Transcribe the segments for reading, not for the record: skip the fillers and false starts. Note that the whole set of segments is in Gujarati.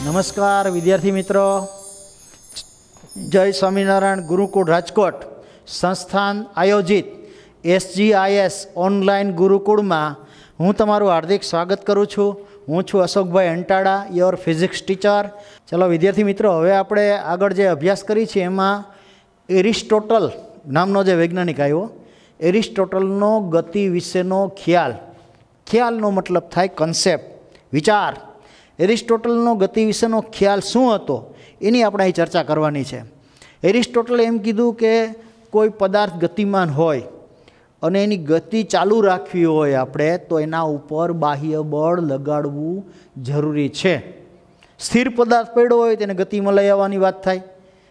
નમસ્કાર વિદ્યાર્થી મિત્રો, જય સ્વામિનારાયણ ગુરુકુળ રાજકોટ સંસ્થાન આયોજિત SGIS ઓનલાઈન ગુરુકુળમાં હું તમારું હાર્દિક સ્વાગત કરું છું. હું છું અશોકભાઈ અંટાળા, યોર ફિઝિક્સ ટીચર. ચલો વિદ્યાર્થી મિત્રો, હવે આપણે આગળ જે અભ્યાસ કરી છે એમાં એરિસ્ટોટલ નામનો જે વૈજ્ઞાનિક આવ્યો, એરિસ્ટોટલનો ગતિ વિશેનો ખ્યાલનો મતલબ થાય કન્સેપ્ટ, વિચાર. એરિસ્ટોટલનો ગતિ વિશેનો ખ્યાલ શું હતો એની આપણે અહીં ચર્ચા કરવાની છે. એરિસ્ટોટલે એમ કીધું કે કોઈ પદાર્થ ગતિમાન હોય અને એની ગતિ ચાલુ રાખવી હોય આપણે, તો એના ઉપર બાહ્ય બળ લગાડવું જરૂરી છે. સ્થિર પદાર્થ પડ્યો હોય તેને ગતિમાં લઈ આવવાની વાત થાય,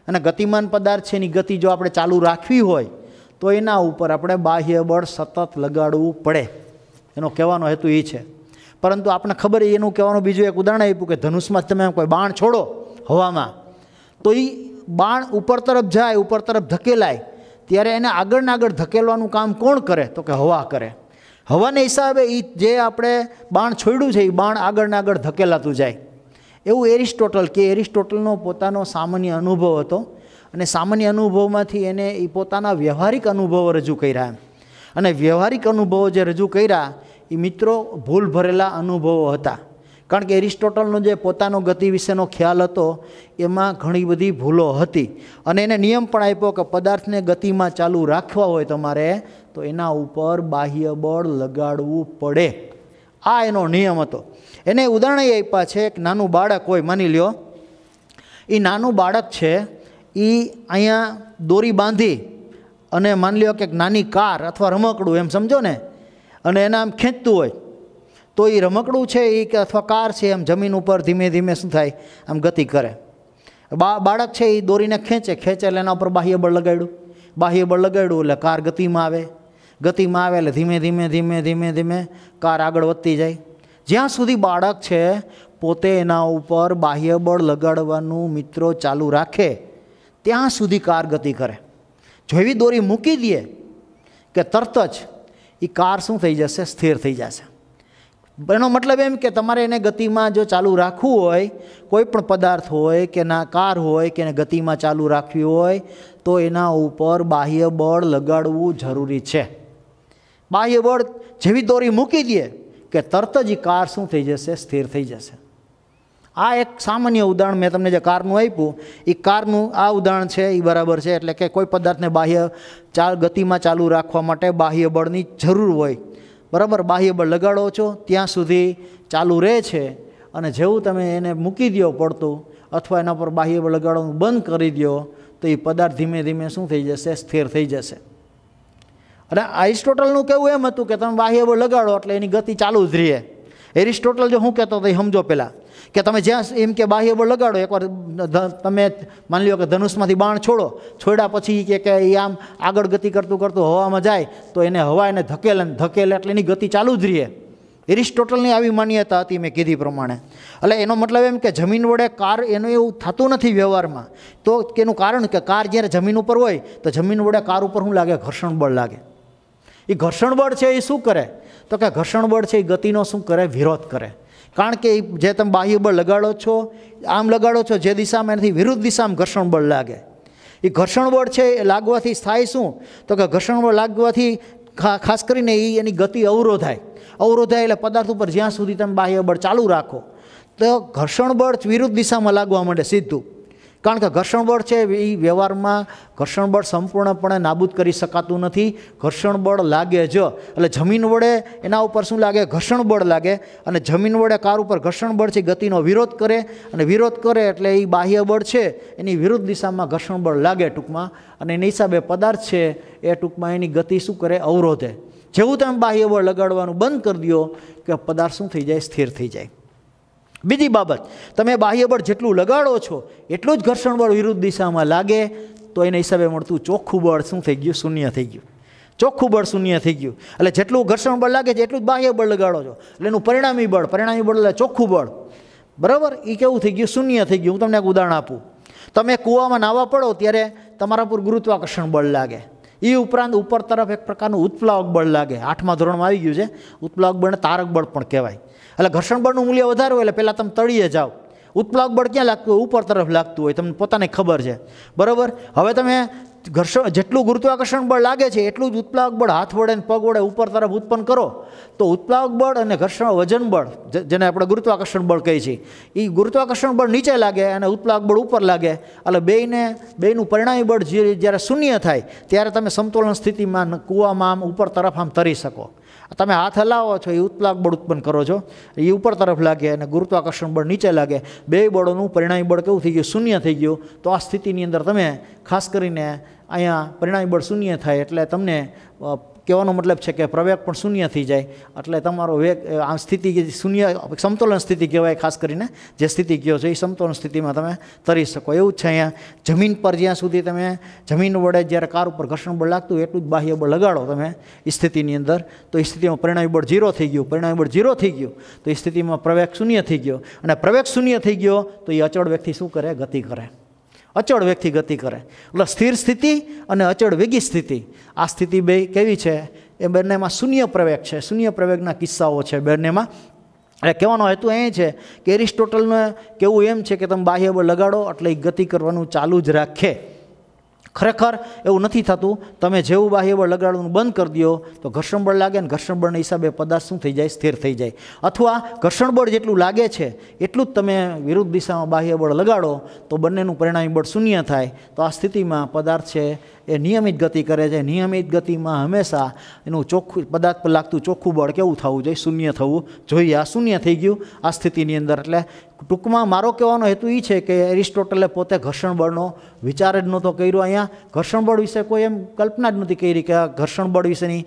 અને ગતિમાન પદાર્થ છે એની ગતિ જો આપણે ચાલુ રાખવી હોય તો એના ઉપર આપણે બાહ્ય બળ સતત લગાડવું પડે. એનો કહેવાનો હેતુ એ છે. પરંતુ આપણને ખબર એનું કહેવાનું બીજું એક ઉદાહરણ આપ્યું કે ધનુષમાં તમે કોઈ બાણ છોડો હવામાં, તો એ બાણ ઉપર તરફ જાય, ઉપર તરફ ધકેલાય, ત્યારે એને આગળને આગળ ધકેલવાનું કામ કોણ કરે? તો કે હવા કરે. હવાને હિસાબે એ જે આપણે બાણ છોડ્યું છે એ બાણ આગળને આગળ ધકેલાતું જાય. એવું એરિસ્ટોટલ કે એરિસ્ટોટલનો પોતાનો સામાન્ય અનુભવ હતો, અને સામાન્ય અનુભવમાંથી એને એ પોતાના વ્યવહારિક અનુભવો રજૂ કર્યા. અને વ્યવહારિક અનુભવો જે રજૂ કર્યા એ મિત્રો ભૂલ ભરેલા અનુભવો હતા. કારણ કે એરિસ્ટોટલનો જે પોતાનો ગતિ વિશેનો ખ્યાલ હતો એમાં ઘણી બધી ભૂલો હતી, અને એને નિયમ પણ આપ્યો કે પદાર્થને ગતિમાં ચાલુ રાખવા હોય તમારે તો એના ઉપર બાહ્ય બળ લગાડવું પડે. આ એનો નિયમ હતો. એને ઉદાહરણ એ આપ્યા છે, એક નાનું બાળક હોય, માની લ્યો એ નાનું બાળક છે, એ અહીંયા દોરી બાંધી અને માની લ્યો કે એક નાની કાર અથવા રમકડું એમ સમજો ને, અને એને આમ ખેંચતું હોય, તો એ રમકડું છે એ કે અથવા કાર છે એમ જમીન ઉપર ધીમે ધીમે શું થાય, આમ ગતિ કરે. બાળક છે એ દોરીને ખેંચે એટલે એના ઉપર બાહ્ય બળ લગાડ્યું એટલે કાર ગતિમાં આવે એટલે ધીમે ધીમે કાર આગળ વધતી જાય. જ્યાં સુધી બાળક છે પોતે એના ઉપર બાહ્ય બળ લગાડવાનું મિત્રો ચાલુ રાખે ત્યાં સુધી કાર ગતિ કરે. જો એવી દોરી મૂકી દે કે તરત જ એ કાર શું થઈ જશે? સ્થિર થઈ જશે. એનો મતલબ એમ કે તમારે એને ગતિમાં જો ચાલુ રાખવું હોય, કોઈ પણ પદાર્થ હોય કે ના કાર હોય કે એને ગતિમાં ચાલુ રાખવી હોય તો એના ઉપર બાહ્ય બળ લગાડવું જરૂરી છે. બાહ્ય બળ જેવી દોરી મૂકી દે કે તરત જ એ કાર શું થઈ જશે? સ્થિર થઈ જશે. આ એક સામાન્ય ઉદાહરણ મેં તમને જે કારનું આપ્યું એ કારનું આ ઉદાહરણ છે, એ બરાબર છે. એટલે કે કોઈ પદાર્થને ગતિમાં ચાલુ રાખવા માટે બાહ્ય બળની જરૂર હોય, બરાબર. બાહ્ય બળ લગાડો છો ત્યાં સુધી ચાલુ રહે છે, અને જેવું તમે એને મૂકી દો પડતું અથવા એના પર બાહ્ય બળ લગાડવાનું બંધ કરી દો તો એ પદાર્થ ધીમે ધીમે શું થઈ જશે? સ્થિર થઈ જશે. અને એરિસ્ટોટલનું કહેવું એમ હતું કે તમે બાહ્ય બળ લગાડો એટલે એની ગતિ ચાલુ જ રહે. એરિસ્ટોટલ જો શું કહેતો હતો એ સમજો પહેલાં, કે તમે જ્યાં એમ કે બાહ્ય બળ લગાડો, એકવાર તમે માની લો કે ધનુષમાંથી બાણ છોડ્યા પછી કે એ આમ આગળ ગતિ કરતું હવામાં જાય તો એને હવા એને ધકેલે એટલે એની ગતિ ચાલુ જ રહે. એરિસ્ટોટલની આવી માન્યતા હતી મેં કીધી પ્રમાણે. એટલે એનો મતલબ એમ કે જમીન વડે કાર એનું એવું થતું નથી વ્યવહારમાં. તો એનું કારણ કે કાર જ્યારે જમીન ઉપર હોય તો જમીન વડે કાર ઉપર શું લાગે? ઘર્ષણ બળ લાગે. એ ઘર્ષણ બળ છે એ શું કરે? તો કે ઘર્ષણ બળ છે એ ગતિનો શું કરે? વિરોધ કરે. કારણ કે જે તમે બાહ્ય બળ લગાડો છો, આમ લગાડો છો જે દિશામાં, એનાથી વિરુદ્ધ દિશામાં ઘર્ષણ બળ લાગે. એ ઘર્ષણ બળ છે એ લાગવાથી થાય શું? તો કે ઘર્ષણ બળ લાગવાથી ખાસ કરીને એની ગતિ અવરોધાય એટલે પદાર્થ ઉપર જ્યાં સુધી તમે બાહ્ય બળ ચાલુ રાખો તો ઘર્ષણ બળ વિરુદ્ધ દિશામાં લાગવા માંડે સીધું. કારણ કે ઘર્ષણ બળ છે એ વ્યવહારમાં ઘર્ષણ બળ સંપૂર્ણપણે નાબૂદ કરી શકાતું નથી. ઘર્ષણ બળ લાગે જ એટલે જમીન વડે એના ઉપર શું લાગે? ઘર્ષણ બળ લાગે. અને જમીન વડે કાર ઉપર ઘર્ષણ બળ છે ગતિનો વિરોધ કરે, અને વિરોધ કરે એટલે એ બાહ્ય બળ છે એની વિરુદ્ધ દિશામાં ઘર્ષણ બળ લાગે ટૂંકમાં, અને એના હિસાબે પદાર્થ છે એ ટૂંકમાં એની ગતિ શું કરે? અવરોધે. જેવું તમે બાહ્ય બળ લગાડવાનું બંધ કરી દો કે પદાર્થ શું થઈ જાય? સ્થિર થઈ જાય. બીજી બાબત, તમે બાહ્ય બળ જેટલું લગાડો છો એટલું જ ઘર્ષણ બળ વિરુદ્ધ દિશામાં લાગે તો એના હિસાબે મળતું ચોખ્ખું બળ શું થઈ ગયું? શૂન્ય થઈ ગયું. ચોખ્ખું બળ શૂન્ય થઈ ગયું. એટલે જેટલું ઘર્ષણ બળ લાગે છે એટલું જ બાહ્ય બળ લગાડો છો એટલે એનું પરિણામી બળ એટલે ચોખ્ખું બળ, બરાબર, એ કેવું થઈ ગયું? શૂન્ય થઈ ગયું. હું તમને એક ઉદાહરણ આપું. તમે કૂવામાં નાહવા પડો ત્યારે તમારા પર ગુરુત્વાકર્ષણ બળ લાગે. એ ઉપરાંત ઉપર તરફ એક પ્રકારનું ઉત્પ્લાવક બળ લાગે. 8મા ધોરણમાં આવી ગયું છે. ઉત્પ્લાવક બળને તારક બળ પણ કહેવાય. એટલે ઘર્ષણ બળનું મૂલ્ય વધારે હોય એટલે પહેલાં તમે તળિયે જાઓ, उत्प्लावक बळ क्यां लागतुं होय? ऊपर तरफ लागतुं होय, तमने पोताने खबर छे, बराबर। हवे तमे घर्षण जेटલું ગુરુત્વાકર્ષણ બળ લાગે છે એટલું જ ઉત્પ્લાવક બળ હાથ વડે ને પગ વડે ઉપર તરફ ઉત્પન્ન કરો તો ઉત્પ્લાવક બળ અને ઘર્ષણ વજન બળ જેને આપણે ગુરુત્વાકર્ષણ બળ કહીએ છીએ એ ગુરુત્વાકર્ષણ બળ નીચે લાગે અને ઉત્પ્લાવક બળ ઉપર લાગે એટલે બેયનું પરિણામી બળ જ્યારે શૂન્ય થાય ત્યારે તમે સમતોલન સ્થિતિમાં કૂવામાં આમ ઉપર તરફ આમ તરી શકો। તમે હાથ હલાવો છો એ ઉત્પ્લાવક બળ ઉત્પન્ન કરો છો, એ ઉપર તરફ લાગે અને ગુરુત્વાકર્ષણ બળ નીચે લાગે, બે બળોનું પરિણામી બળ કેવું થઈ ગયું? શૂન્ય થઈ ગયું। તો આ સ્થિતિની અંદર તમે ખાસ કરીને અહીંયા પરિણામી બળ શૂન્ય થાય એટલે તમને કહેવાનો મતલબ છે કે પ્રવેગ પણ શૂન્ય થઈ જાય એટલે તમારો વેગ આ સ્થિતિ શૂન્ય સમતોલન સ્થિતિ કહેવાય। ખાસ કરીને જે સ્થિતિ કહો છો એ સમતોલન સ્થિતિમાં તમે તરી શકો। એવું જ છે અહીંયા જમીન પર જ્યાં સુધી તમે જમીન વડે જ્યારે કાર ઉપર ઘર્ષણ બળ લાગતું હોય એટલું જ બાહ્ય બળ લગાડો તમે એ સ્થિતિની અંદર તો એ સ્થિતિમાં પરિણામી બળ 0 થઈ ગયું। પરિણામી બળ 0 થઈ ગયું તો એ સ્થિતિમાં પ્રવેગ શૂન્ય થઈ ગયો અને પ્રવેગ શૂન્ય થઈ ગયો તો એ અચળ વેગથી શું કરે? ગતિ કરે। અચળ વેગથી ગતિ કરે એટલે સ્થિર સ્થિતિ અને અચળ વેગી સ્થિતિ આ સ્થિતિ બે કેવી છે? એ બંનેમાં શૂન્ય પ્રવેગ છે, શૂન્ય પ્રવેગના કિસ્સાઓ છે બંનેમાં। એટલે કહેવાનો હેતુ એ છે કે એરિસ્ટોટલને કેવું એમ છે કે તમે બાહ્ય બળ લગાડો એટલે એ ગતિ કરવાનું ચાલુ જ રાખે। ખરેખર એવું નથી થતું। તમે જેવું બાહ્ય બળ લગાડવાનું બંધ કરી દો તો ઘર્ષણ બળ લાગે ને ઘર્ષણ બળના હિસાબે પદાર્થ શું થઈ જાય? સ્થિર થઈ જાય। અથવા ઘર્ષણ બળ જેટલું લાગે છે એટલું જ તમે વિરુદ્ધ દિશામાં બાહ્ય બળ લગાડો તો બંનેનું પરિણામી બળ શૂન્ય થાય તો આ સ્થિતિમાં પદાર્થ છે એ નિયમિત ગતિ કરે છે। નિયમિત ગતિમાં હંમેશા એનું ચોખ્ખું પદાર્થ પર લાગતું ચોખ્ખું બળ કેવું થવું જોઈએ? શૂન્ય થવું જોઈએ। આ શૂન્ય થઈ ગયું આ સ્થિતિની અંદર। એટલે ટૂંકમાં મારો કહેવાનો હેતુ એ છે કે એરિસ્ટોટલે પોતે ઘર્ષણ બળનો વિચાર જ નહોતો કર્યો। અહીંયા ઘર્ષણ બળ વિશે કોઈ એમ કલ્પના જ નહોતી કરી કે આ ઘર્ષણ બળ વિશેની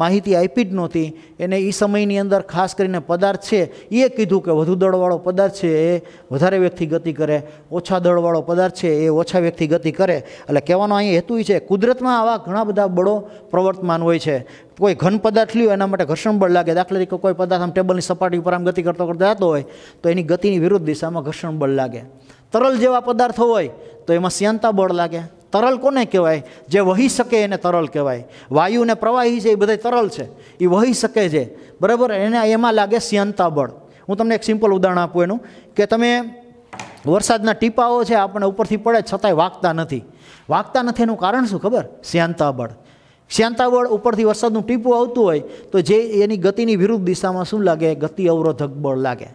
માહિતી આપી જ નહોતી એને। એ સમયની અંદર ખાસ કરીને પદાર્થ છે એ કીધું કે વધુ દળવાળો પદાર્થ છે એ વધારે વેગથી ગતિ કરે, ઓછા દળવાળો પદાર્થ છે એ ઓછા વેગથી ગતિ કરે। એટલે કહેવાનો અહીંયા હેતુ છે કુદરતમાં આવા ઘણા બધા બળો પ્રવર્તમાન હોય છે। કોઈ ઘન પદાર્થ લ્યો એના માટે ઘર્ષણ બળ લાગે, દાખલા તરીકે કોઈ પદાર્થ આમ ટેબલની સપાટી ઉપર આમ ગતિ કરતો જતો હોય તો એની ગતિની વિરુદ્ધ દિશામાં ઘર્ષણ બળ લાગે। તરલ જેવા પદાર્થો હોય તો એમાં શ્યાનતા બળ લાગે। તરલ કોને કહેવાય? જે વહી શકે એને તરલ કહેવાય। વાયુ ને પ્રવાહી છે એ બધા તરલ છે, એ વહી શકે છે, બરાબર, એને એમાં લાગે શ્યાનતા બળ। હું તમને એક સિમ્પલ ઉદાહરણ આપું એનું કે તમે વરસાદના ટીપાઓ છે આપણે ઉપરથી પડે છતાંય વાગતા નથી એનું કારણ શું ખબર? શ્યાનતા બળ। શ્યાનતા બળ ઉપરથી વરસાદનું ટીપું આવતું હોય તો જે એની ગતિની વિરુદ્ધ દિશામાં શું લાગે? ગતિ અવરોધક બળ લાગે।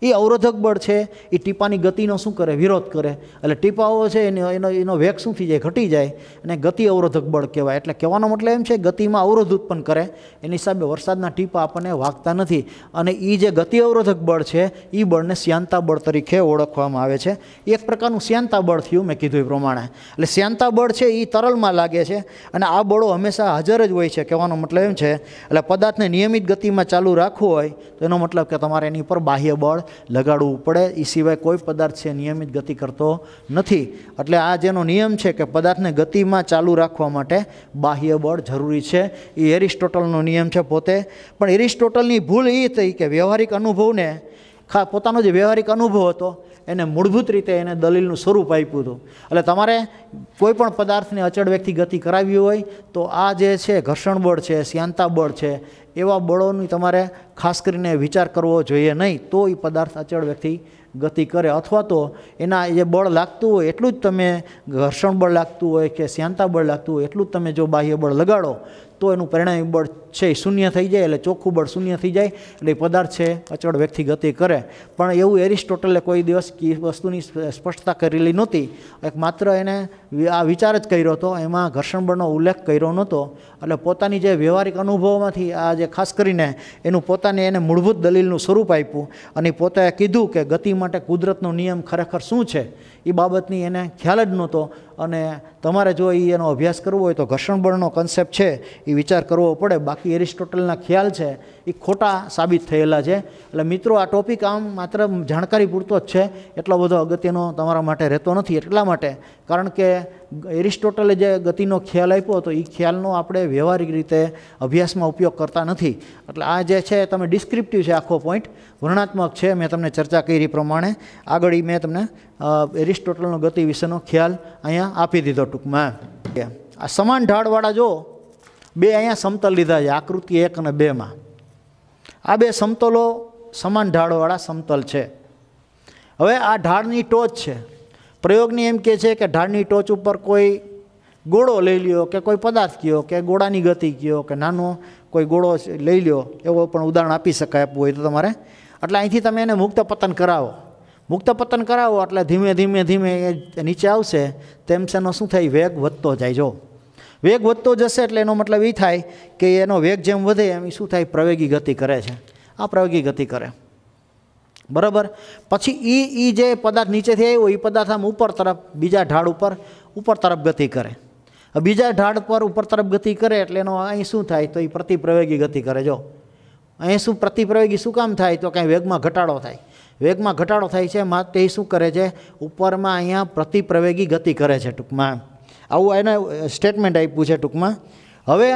એ અવરોધક બળ છે એ ટીપાની ગતિનો શું કરે? વિરોધ કરે। એટલે ટીપાઓ છે એનો વેગ શું થઈ જાય? ઘટી જાય અને ગતિ અવરોધક બળ કહેવાય। એટલે કહેવાનો મતલબ એમ છે ગતિમાં અવરોધ ઉત્પન્ન કરે એની હિસાબે વરસાદના ટીપા આપણને વાગતા નથી અને એ જે ગતિ અવરોધક બળ છે એ બળને શ્યાનતા બળ તરીકે ઓળખવામાં આવે છે। એક પ્રકારનું શ્યાનતા બળ થયું મેં કીધું એ પ્રમાણે। એટલે શ્યાનતા બળ છે એ તરલમાં લાગે છે અને આ બળો હંમેશા હાજર જ હોય છે, કહેવાનો મતલબ એમ છે। એટલે પદાર્થને નિયમિત ગતિમાં ચાલુ રાખવું હોય તો એનો મતલબ કે તમારે એની પર બાહ્ય બળ લગાડવું પડે। એ સિવાય કોઈ પદાર્થ છે નિયમિત ગતિ કરતો નથી। એટલે આ જેનો નિયમ છે કે પદાર્થને ગતિમાં ચાલુ રાખવા માટે બાહ્ય બળ જરૂરી છે એ એરિસ્ટોટલનો નિયમ છે પોતે। પણ એરિસ્ટોટલની ભૂલ એ થઈ કે વ્યવહારિક અનુભવને પોતાનો જે વ્યવહારિક અનુભવ હતો એને મૂળભૂત રીતે એને દલીલનું સ્વરૂપ આપ્યું હતું। એટલે તમારે કોઈ પણ પદાર્થને અચળ વેગથી ગતિ કરાવવી હોય તો આ જે છે ઘર્ષણ બળ છે, શ્યાનતા બળ છે એવા બળોની તમારે ખાસ કરીને વિચાર કરવો જોઈએ નહીં। તો એ પદાર્થ અચળ વેગથી ગતિ કરે અથવા તો એના જે બળ લાગતું હોય એટલું જ તમે ઘર્ષણ બળ લાગતું હોય કે શ્યાનતા બળ લાગતું હોય એટલું જ તમે જો બાહ્ય બળ લગાડો તો એનું પરિણામી બળ છે એ શૂન્ય થઈ જાય। એટલે ચોખ્ખું બળ શૂન્ય થઈ જાય એટલે એ પદાર્થ છે અચળ વેગથી ગતિ કરે। પણ એવું એરિસ્ટોટલે કોઈ દિવસ વસ્તુની સ્પષ્ટતા કરેલી નહોતી, એક માત્ર એને આ વિચાર જ કર્યો હતો, એમાં ઘર્ષણ બળનો ઉલ્લેખ કર્યો નહોતો। એટલે પોતાની જે વ્યવહારિક અનુભવોમાંથી આ જે ખાસ કરીને એનું પોતાને એને મૂળભૂત દલીલનું સ્વરૂપ આપ્યું અને પોતે કીધું કે ગતિ માટે કુદરતનો નિયમ ખરેખર શું છે એ બાબતની એને ખ્યાલ જ નહોતો। અને તમારે જો એનો અભ્યાસ કરવો હોય તો ઘર્ષણ બળનો કન્સેપ્ટ છે એ વિચાર કરવો પડે, બાકી એરિસ્ટોટલના ખ્યાલ છે એ ખોટા સાબિત થયેલા છે। એટલે મિત્રો આ ટોપિક આમ માત્ર જાણકારી પૂરતો જ છે, એટલો બધો અગત્યનો તમારા માટે રહેતો નથી। એટલા માટે કારણ કે એરિસ્ટોટલે જે ગતિનો ખ્યાલ આપ્યો હતો એ ખ્યાલનો આપણે વ્યવહારિક રીતે અભ્યાસમાં ઉપયોગ કરતા નથી। એટલે આ જે છે તમે ડિસ્ક્રિપ્ટિવ છે, આખો પોઈન્ટ વર્ણનાત્મક છે। મેં તમને ચર્ચા કરી પ્રમાણે આગળ મેં તમને એરિસ્ટોટલનો ગતિ વિશેનો ખ્યાલ અહીંયા આપી દીધો ટૂંકમાં। આ સમાન ઢાળવાળા જો બે અહીંયા સમતલ લીધા છે આકૃતિ 1 અને 2માં। આ બે સમતલો સમાન ઢાળવાળા સમતલ છે હવે આ ઢાળની ટોચ છે, પ્રયોગની એમ કહે છે કે ઢાળની ટોચ ઉપર કોઈ ગોળો લઈ લ્યો કે કોઈ પદાર્થ કયો કે ગોળાની ગતિ કયો કે નાનો કોઈ ગોળો લઈ લ્યો, એવો પણ ઉદાહરણ આપી શકાય આપવું હોય તો તમારે. એટલે અહીંથી તમે એને મુક્ત પતન કરાવો. મુક્ત પતન કરાવો એટલે ધીમે ધીમે ધીમે એ નીચે આવશે, તેમ તેનો શું થાય, વેગ વધતો જાય. જો વેગ વધતો જશે એટલે એનો મતલબ એ થાય કે એનો વેગ જેમ વધે એમ શું થાય, પ્રવેગી ગતિ કરે છે. આ પ્રવેગી ગતિ કરે, બરાબર. પછી એ જે પદાર્થ નીચેથી આવ્યો એ પદાર્થ આમ ઉપર તરફ બીજા ઢાળ ઉપર તરફ ગતિ કરે. બીજા ઢાળ પર ઉપર તરફ ગતિ કરે એટલે એનો અહીં શું થાય, તો એ પ્રતિપ્રવેગી ગતિ કરે. જો અહીં શું પ્રતિપ્રવેગી શું કામ થાય, તો કાંઈ વેગમાં ઘટાડો થાય. વેગમાં ઘટાડો થાય છે માટે એ શું કરે છે, ઉપરમાં અહીંયા પ્રતિપ્રવેગી ગતિ કરે છે. ટૂંકમાં આવું એને સ્ટેટમેન્ટ આપ્યું છે ટૂંકમાં. હવે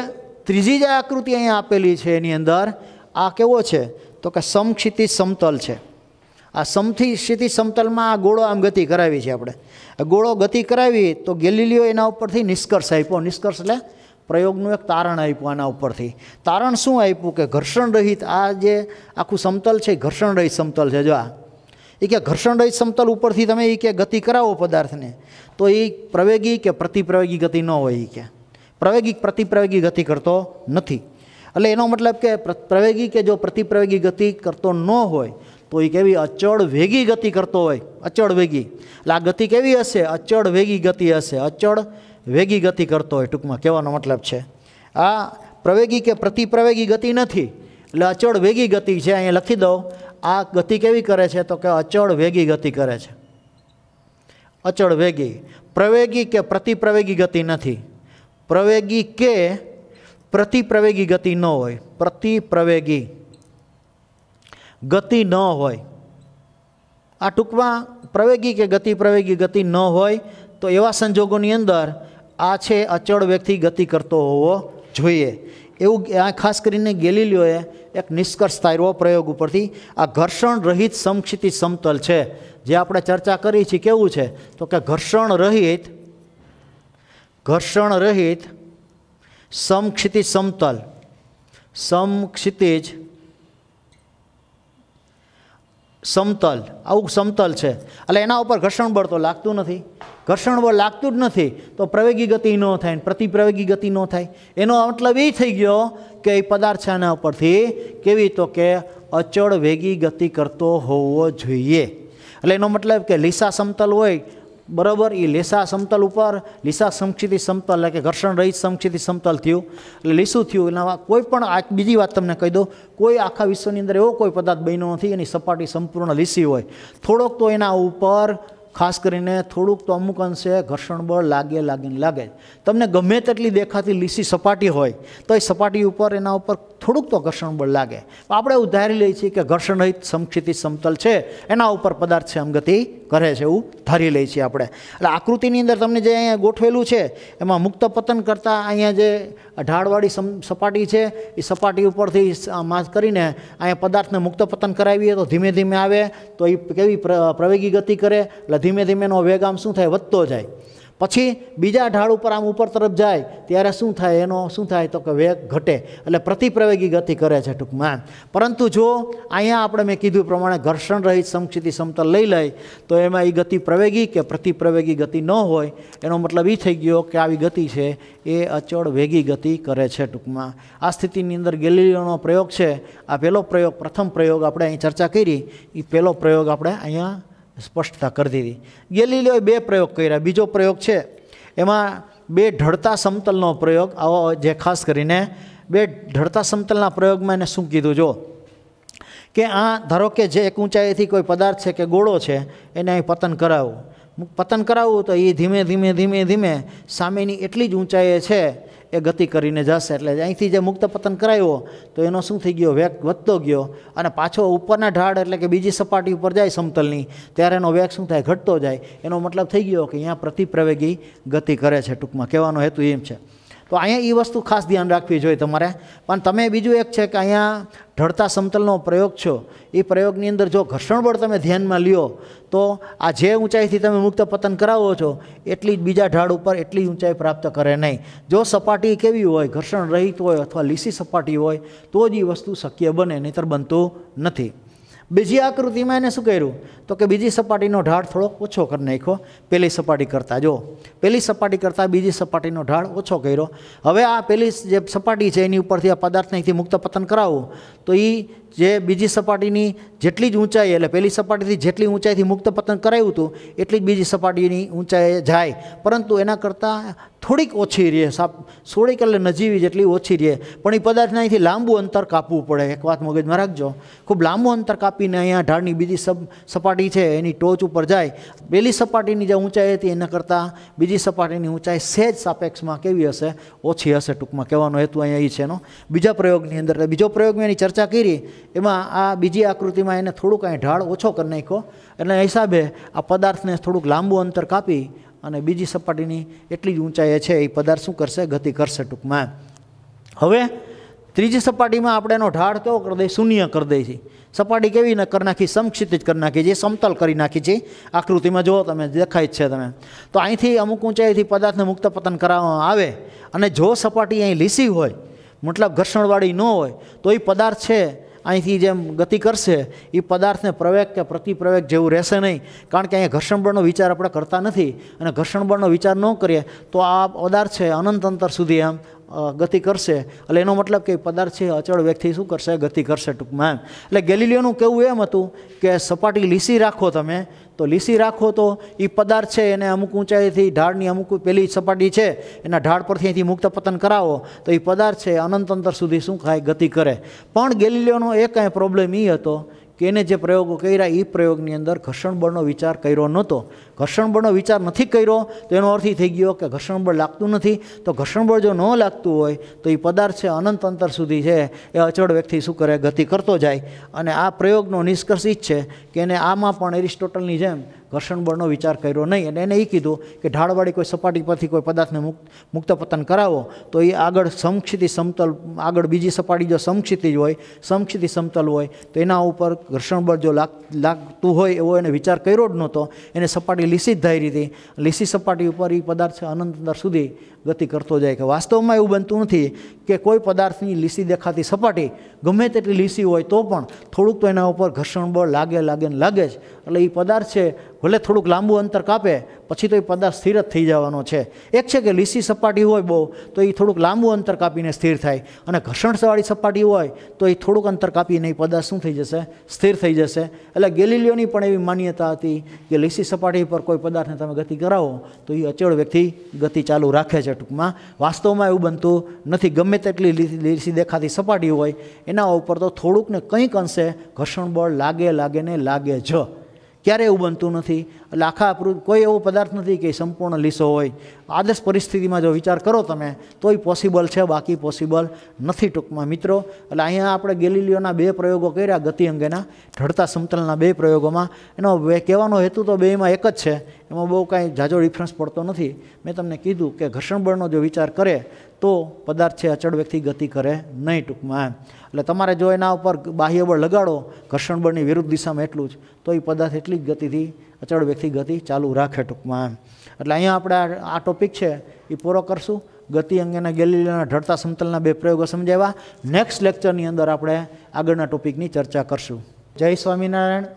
ત્રીજી જે આકૃતિ અહીંયા આપેલી છે એની અંદર આ કેવો છે, તો કે સમક્ષિતિજ સમતલ છે. આ સમક્ષિતિજ સમતલમાં આ ગોળો આમ ગતિ કરાવી છે આપણે. ગોળો ગતિ કરાવી તો ગેલિલિયો એના ઉપરથી નિષ્કર્ષ આપ્યો. નિષ્કર્ષ એટલે પ્રયોગનું એક તારણ આપ્યું. આના ઉપરથી તારણ શું આપ્યું કે ઘર્ષણ રહિત આ જે આખું સમતલ છે ઘર્ષણ રહિત સમતલ છે. જો આ એ કે ઘર્ષણ રહિત સમતલ ઉપરથી તમે એ કે ગતિ કરાવો પદાર્થને તો એ પ્રવેગી કે પ્રતિપ્રવેગી ગતિ ન હોય. એ કે પ્રવેગી પ્રતિપ્રવેગી ગતિ કરતો નથી. એટલે એનો મતલબ કે પ્રવેગી કે જો પ્રતિપ્રવેગી ગતિ કરતો ન હોય તો એ કેવી, અચળ વેગી ગતિ કરતો હોય. અચળ વેગી એટલે આ ગતિ કેવી હશે, અચળ વેગી ગતિ હશે. અચળ વેગી ગતિ કરતો હોય ટૂંકમાં કહેવાનો મતલબ છે. આ પ્રવેગી કે પ્રતિપ્રવેગી ગતિ નથી, એટલે અચળ વેગી ગતિ છે. અહીંયા લખી દઉં, આ ગતિ કેવી કરે છે, તો કે અચળ વેગી ગતિ કરે છે. અચળ વેગી, પ્રવેગી કે પ્રતિપ્રવેગી ગતિ નથી. પ્રવેગી કે પ્રતિપ્રવેગી ગતિ ન હોય. પ્રતિપ્રવેગી ગતિ ન હોય. આ ટૂંકમાં પ્રવેગી કે પ્રવેગી ગતિ ન હોય તો એવા સંજોગોની અંદર આ છે અચળ વેગથી ગતિ કરતો હોવો જોઈએ. એવું આ ખાસ કરીને ગેલિલિયોએ એક નિષ્કર્ષ તાર્યો પ્રયોગ ઉપરથી. આ ઘર્ષણ રહિત સમક્ષિતિજ સમતલ છે જે આપણે ચર્ચા કરી છે. કેવું છે, તો કે ઘર્ષણ રહિત સમક્ષિતિજ સમતલ. સમક્ષિતિજ સમતલ આવું સમતલ છે એટલે એના ઉપર ઘર્ષણ બળ તો લાગતું નથી. ઘર્ષણ બળ લાગતું જ નથી તો પ્રવેગી ગતિ ન થાય, પ્રતિપ્રવેગી ગતિ ન થાય. એનો મતલબ એ થઈ ગયો કે એ પદાર્થ છે એના ઉપરથી કેવી, તો કે અચળ વેગી ગતિ કરતો હોવો જોઈએ. એટલે એનો મતલબ કે લીસા સમતલ હોય, બરાબર, એ લીસા સમતલ ઉપર લીસા સમક્ષિતિજ સમતલ એટલે કે ઘર્ષણ રહિત સમક્ષિતિજ સમતલ થયું એટલે લીસું થયું. એના કોઈ પણ બીજી વાત તમને કહી દઉં, કોઈ આખા વિશ્વની અંદર એવો કોઈ પદાર્થ બન્યો નથી એની સપાટી સંપૂર્ણ લીસી હોય. થોડોક તો એના ઉપર ખાસ કરીને થોડુંક તો અમુક અંશે ઘર્ષણ બળ લાગે. તમને ગમે તેટલી દેખાતી લીસી સપાટી હોય તો એ સપાટી ઉપર એના ઉપર થોડુંક તો ઘર્ષણ બળ લાગે. આપણે એવું ધારી લઈએ છીએ કે ઘર્ષણ રહિત સમક્ષિતિજ સમતલ છે એના ઉપર પદાર્થ છે આમ ગતિ કરે છે, એવું ધારી લઈએ છીએ આપણે. એટલે આકૃતિની અંદર તમને જે અહીંયા ગોઠવેલું છે એમાં મુક્ત પતન કરતાં અહીંયા જે ઢાળવાળી સપાટી છે એ સપાટી ઉપરથી માસ કરીને અહીંયા પદાર્થને મુક્ત પતન કરાવીએ તો ધીમે ધીમે આવે તો એ કેવી પ્રવેગી ગતિ કરે. એટલે ધીમે ધીમે એનો વેગ આમ શું થાય, વધતો જાય. પછી બીજા ઢાળ ઉપર આમ ઉપર તરફ જાય ત્યારે શું થાય, એનો શું થાય, તો કે વેગ ઘટે. એટલે પ્રતિપ્રવેગી ગતિ કરે છે ટૂંકમાં. પરંતુ જો અહીંયા આપણે મેં કીધું પ્રમાણે ઘર્ષણ રહિત સમક્ષિતિજ સમતલ લઈ લઈ તો એમાં એ ગતિ પ્રવેગી કે પ્રતિપ્રવેગી ગતિ ન હોય. એનો મતલબ એ થઈ ગયો કે આવી ગતિ છે એ અચળ વેગી ગતિ કરે છે ટૂંકમાં. આ સ્થિતિની અંદર ગેલિલિયોનો પ્રયોગ છે. આ પ્રથમ પ્રયોગ આપણે અહીં ચર્ચા કરી, એ પહેલો પ્રયોગ આપણે અહીંયા સ્પષ્ટતા કરી દીધી. ગેલિલિયોએ બે પ્રયોગ કર્યા. બીજો પ્રયોગ છે એમાં બે ઢળતા સમતલનો પ્રયોગ. આવો જે ખાસ કરીને બે ઢળતા સમતલના પ્રયોગમાં એને શું કીધું, જો કે આ ધારો કે જે એક ઊંચાઈથી કોઈ પદાર્થ છે કે ગોળો છે એને અહીં પતન કરાવવું તો એ ધીમે ધીમે સામેની એટલી જ ઊંચાઈએ છે એ ગતિ કરીને જશે. એટલે અહીંથી જે મુક્ત પતન કરાવ્યો તો એનો શું થઈ ગયો, વેગ વધતો ગયો. અને પાછો ઉપરના ઢાળ એટલે કે બીજી સપાટી ઉપર જાય સમતલની ત્યારે એનો વેગ શું થાય, ઘટતો જાય. એનો મતલબ થઈ ગયો કે અહીંયા પ્રતિપ્રવેગી ગતિ કરે છે ટૂંકમાં. કહેવાનો હેતુ એમ છે. તો અહીંયા એ વસ્તુ ખાસ ધ્યાન રાખવી જોઈએ તમારે. પણ તમે બીજું એક છે કે અહીંયા ઢળતા સમતલનો પ્રયોગ છો એ પ્રયોગની અંદર જો ઘર્ષણ બળ તમે ધ્યાનમાં લ્યો તો આ જે ઊંચાઈથી તમે મુક્ત પતન કરાવો છો એટલી જ બીજા ઢાળ ઉપર એટલી ઊંચાઈ પ્રાપ્ત કરે નહીં. જો સપાટી કેવી હોય, ઘર્ષણ રહિત હોય અથવા લીસી સપાટી હોય તો જ એ વસ્તુ શક્ય બને, નહીંતર બનતું નથી. બીજી આકૃતિમાં એને શું કર્યું તો કે બીજી સપાટીનો ઢાળ થોડોક ઓછો કરી નાખ્યો પહેલી સપાટી કરતાં. જો પહેલી સપાટી કરતાં બીજી સપાટીનો ઢાળ ઓછો કર્યો. હવે આ પહેલી જે સપાટી છે એની ઉપરથી આ પદાર્થને અહીંથી મુક્ત પતન કરાવવું તો એ જે બીજી સપાટીની જેટલી જ ઊંચાઈ એટલે પહેલી સપાટીથી જેટલી ઊંચાઈથી મુક્ત પતન કરાવ્યું હતું એટલી જ બીજી સપાટીની ઊંચાઈએ જાય, પરંતુ એના કરતાં થોડીક ઓછી રહે, થોડીક એટલે નજીવી જેટલી ઓછી રહે. પણ એ પદાર્થને અહીંથી લાંબુ અંતર કાપવું પડે. એક વાત મગજમાં રાખજો, ખૂબ લાંબુ અંતર કાપીને અહીંયા ઢાળની બીજી સપાટી છે એની ટોચ ઉપર જાય. પહેલી સપાટીની જે ઊંચાઈ હતી એના કરતાં બીજી સપાટીની ઊંચાઈ સહેજ સાપેક્ષમાં કેવી હશે? ઓછી હશે. ટૂંકમાં કહેવાનો હેતુ અહીંયા એ છે એનો. બીજા પ્રયોગની અંદર, બીજો પ્રયોગ મેં એની ચર્ચા કરી, એમાં આ બીજી આકૃતિમાં એને થોડુંક અહીં ઢાળ ઓછો કરી નાખ્યો. એટલે હિસાબે આ પદાર્થને થોડુંક લાંબુ અંતર કાપી અને બીજી સપાટીની એટલી જ ઊંચાઈએ છે એ પદાર્થ શું કરશે? ગતિ કરશે ટૂંકમાં. હવે ત્રીજી સપાટીમાં આપણે એનો ઢાળ કેવો કરી દઈએ? શૂન્ય કરી દઈએ છીએ. સપાટી કેવી ન કરી નાખી? સમક્ષિતિજ કરી નાખી, જે સમતલ કરી નાખી છે. આકૃતિમાં જુઓ તમે, દેખાય જ છે તમે. તો અહીંથી અમુક ઊંચાઈથી પદાર્થને મુક્ત પતન કરાવવામાં આવે અને જો સપાટી અહીં લીસી હોય, મતલબ ઘર્ષણવાળી ન હોય, તો એ પદાર્થ છે અહીંથી જેમ ગતિ કરશે એ પદાર્થને પ્રવેગ કે પ્રતિપ્રવેગ જેવું રહેશે નહીં. કારણ કે અહીંયા ઘર્ષણ બળનો વિચાર આપણે કરતા નથી, અને ઘર્ષણ બળનો વિચાર ન કરીએ તો આ પદાર્થ છે અનંત અંતર સુધી આમ ગતિ કરશે. એટલે એનો મતલબ કે પદાર્થ છે અચળ વેગથી શું કરશે? ગતિ કરશે ટૂંકમાં. એટલે ગેલિલિયોનું કહેવું એમ હતું કે સપાટી લીસી રાખો તમે, તો લીસી રાખો તો એ પદાર્થ છે એને અમુક ઊંચાઈથી ઢાળની અમુક પહેલી સપાટી છે એના ઢાળ પરથી અહીંથી મુક્ત પતન કરાવો તો એ પદાર્થ છે અનંત અંતર સુધી શું થાય? ગતિ કરે. પણ ગેલિલિયોનો એક કાંઈ પ્રોબ્લેમ એ હતો કે એને જે પ્રયોગો કર્યા એ પ્રયોગની અંદર ઘર્ષણ બળનો વિચાર કર્યો નહોતો. ઘર્ષણ બળનો વિચાર નથી કર્યો તો એનો અર્થ એ થઈ ગયો કે ઘર્ષણ બળ લાગતું નથી. તો ઘર્ષણ બળ જો ન લાગતું હોય તો એ પદાર્થ છે અનંત અંતર સુધી છે એ અચળ વેગથી શું કરે? ગતિ કરતો જાય. અને આ પ્રયોગનો નિષ્કર્ષ એ જ છે કે એને આમાં પણ એરિસ્ટોટલની જેમ ઘર્ષણ બળનો વિચાર કર્યો નહીં. અને એને એ કીધું કે ઢાળવાળી કોઈ સપાટી પરથી કોઈ પદાર્થને મુક્ત પતન કરાવો તો એ આગળ સમક્ષિતિ સમતલ, આગળ બીજી સપાટી જો સમક્ષિતિ હોય, સમક્ષિતિ સમતલ હોય તો એના ઉપર ઘર્ષણ બળ જો લાગતું હોય એવો એને વિચાર કર્યો જ નહોતો. એને સપાટી લીસી જ ધારી હતી. લીસી સપાટી ઉપર એ પદાર્થ છે અનંત અંતર સુધી ગતિ કરતો જાય. કે વાસ્તવમાં એવું બનતું નથી કે કોઈ પદાર્થની લીસી દેખાતી સપાટી ગમે તેટલી લીસી હોય તો પણ થોડુંક તો એના ઉપર ઘર્ષણ બળ લાગે ને લાગે જ. એટલે એ પદાર્થ છે ભલે થોડુંક લાંબુ અંતર કાપે પછી તો એ પદાર્થ સ્થિર જ થઈ જવાનો છે. એક છે કે લીસી સપાટી હોય બહુ તો એ થોડુંક લાંબુ અંતર કાપીને સ્થિર થાય, અને ઘર્ષણવાળી સપાટી હોય તો એ થોડુંક અંતર કાપીને એ પદાર્થ શું થઈ જશે? સ્થિર થઈ જશે. એટલે ગેલિલિયોની પણ એવી માન્યતા હતી કે લીસી સપાટી પર કોઈ પદાર્થને તમે ગતિ કરાવો તો એ અચળ વેગથી ગતિ ચાલુ રાખે છે ટૂંકમાં. વાસ્તવમાં એવું બનતું નથી. ગમે તેટલી લીસી દેખાતી સપાટી હોય એના ઉપર તો થોડુંક ને કંઈક અંશે ઘર્ષણ બળ લાગે ને લાગે જ. ક્યારે એવું બનતું નથી. એટલે આખા કોઈ એવો પદાર્થ નથી કે સંપૂર્ણ લીસો હોય. આદર્શ પરિસ્થિતિમાં જો વિચાર કરો તમે તો એ પોસિબલ છે, બાકી પોસિબલ નથી ટૂંકમાં મિત્રો. એટલે અહીંયા આપણે ગેલિલિયોના બે પ્રયોગો કર્યા ગતિ અંગેના, ઢળતા સમતલના બે પ્રયોગોમાં. એનો કહેવાનો હેતુ તો બેમાં એક જ છે, એમાં બહુ કાંઈ ઝાઝો ડિફરન્સ પડતો નથી. મેં તમને કીધું કે ઘર્ષણ બળનો જો વિચાર કરે તો પદાર્થ છે અચળ વેગથી ગતિ કરે નહીં ટૂંકમાં. એટલે તમારે જો એના ઉપર બાહ્ય બળ લગાડો ઘર્ષણ બળની વિરુદ્ધ દિશામાં એટલું જ તો એ પદાર્થ એટલી જ ગતિથી અચળ વેગથી ગતિ ચાલુ રાખે ટૂંકમાં. એટલે અહીંયા આપણે આ ટોપિક છે એ પૂરો કરશું. ગતિ અંગેના ગેલિલિયોના ઢળતા સમતલના બે પ્રયોગો સમજાવ્યા. નેક્સ્ટ લેક્ચરની અંદર આપણે આગળના ટોપિકની ચર્ચા કરશું. જય સ્વામિનારાયણ.